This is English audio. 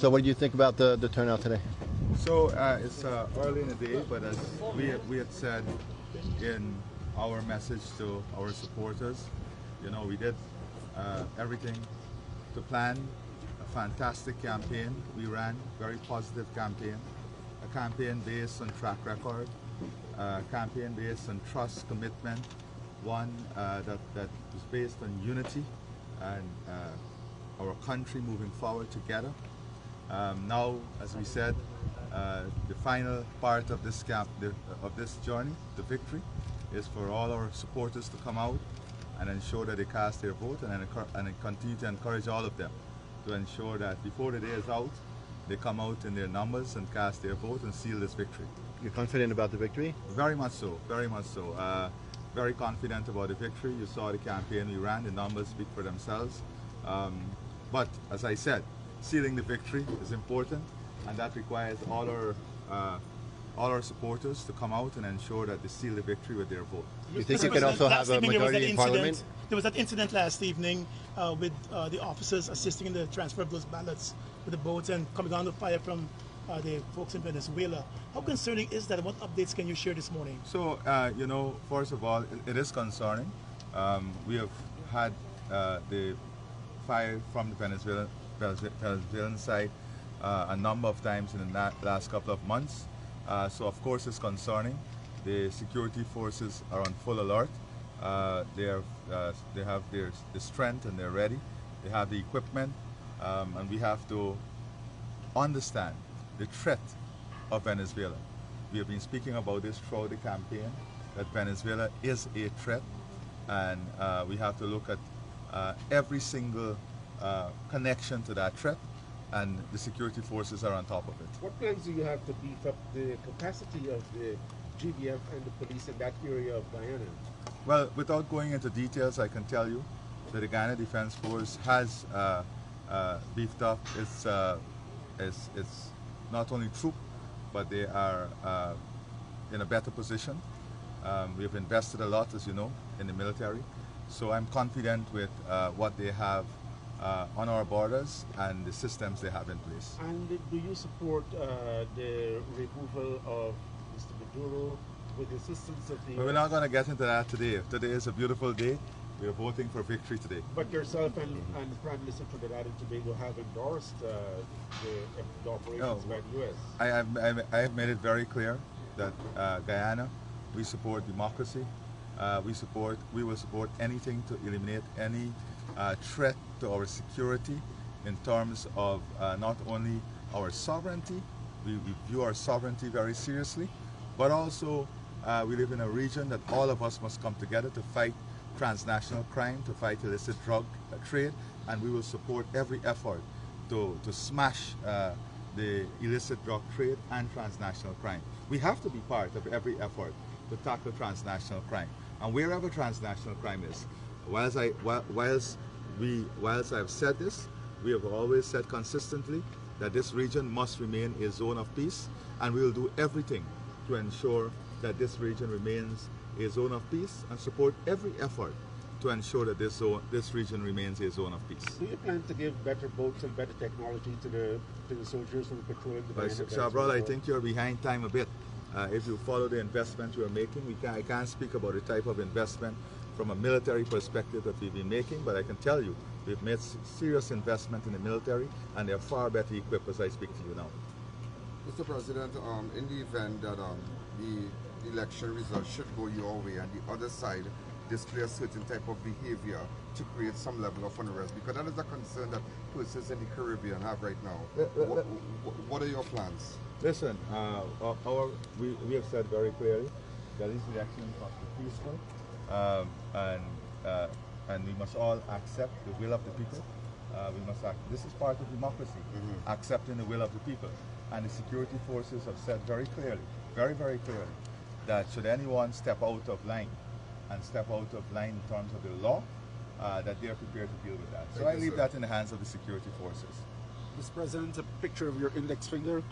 So what do you think about the turnout today? So it's early in the day, but as we had said in our message to our supporters, you know, we did everything to plan a fantastic campaign. We ran very positive campaign, a campaign based on track record, a campaign based on trust, commitment, one that is based on unity and our country moving forward together. Now, as we said, the final part of this this journey, the victory, is for all our supporters to come out and ensure that they cast their vote, and continue to encourage all of them to ensure that before the day is out, they come out in their numbers and cast their vote and seal this victory. You're confident about the victory? Very much so, very much so. Very confident about the victory. You saw the campaign we ran, the numbers speak for themselves. But as I said, sealing the victory is important, and that requires all our supporters to come out and ensure that they seal the victory with their vote. You think you can also have a majority in Parliament? There was that incident last evening with the officers assisting in the transfer of those ballots with the boats and coming on the fire from the folks in Venezuela. How concerning is that? What updates can you share this morning? So, you know, first of all, it is concerning. We have had the fire from the Venezuelan side a number of times in the last couple of months. So of course it's concerning. The security forces are on full alert. They have the strength and they're ready. They have the equipment, and we have to understand the threat of Venezuela. We have been speaking about this throughout the campaign, that Venezuela is a threat, and we have to look at every single connection to that threat, and the security forces are on top of it. What plans do you have to beef up the capacity of the GDF and the police in that area of Guyana? Well, without going into details, I can tell you that the Guyana Defense Force has beefed up its not only troop, but they are in a better position. We have invested a lot, as you know, in the military. So I'm confident with what they have on our borders and the systems they have in place. And do you support the removal of Mr. Maduro with the assistance of the... But we're not going to get into that today. Today is a beautiful day. We are voting for victory today. But yourself and Prime Minister Trinidad and Tobago have endorsed the operations by the U.S. I have made it very clear that Guyana, we support democracy. We will support anything to eliminate any threat to our security in terms of not only our sovereignty, we view our sovereignty very seriously, but also we live in a region that all of us must come together to fight transnational crime, to fight illicit drug trade, and we will support every effort to smash the illicit drug trade and transnational crime. We have to be part of every effort to tackle transnational crime. And wherever transnational crime is, whilst I've said this, we have always said consistently that this region must remain a zone of peace, and we will do everything to ensure that this region remains a zone of peace and support every effort to ensure that this region remains a zone of peace. Do you plan to give better boats and better technology to the soldiers who patrol the Guyana? Chabral, I think you're behind time a bit. If you follow the investment we are making, I can't speak about the type of investment from a military perspective that we've been making, but I can tell you we've made serious investment in the military, and they're far better equipped as I speak to you now. Mr. President, in the event that the election results should go your way and the other side display a certain type of behavior to create some level of unrest, because that is a concern that persons in the Caribbean have right now. What are your plans? Listen, we have said very clearly that this election must be peaceful, and we must all accept the will of the people. This is part of democracy, accepting the will of the people. And the security forces have said very clearly, very, very clearly, that should anyone step out of line in terms of the law, that they are prepared to deal with that. So I leave that in the hands of the security forces. Mr. President, a picture of your index finger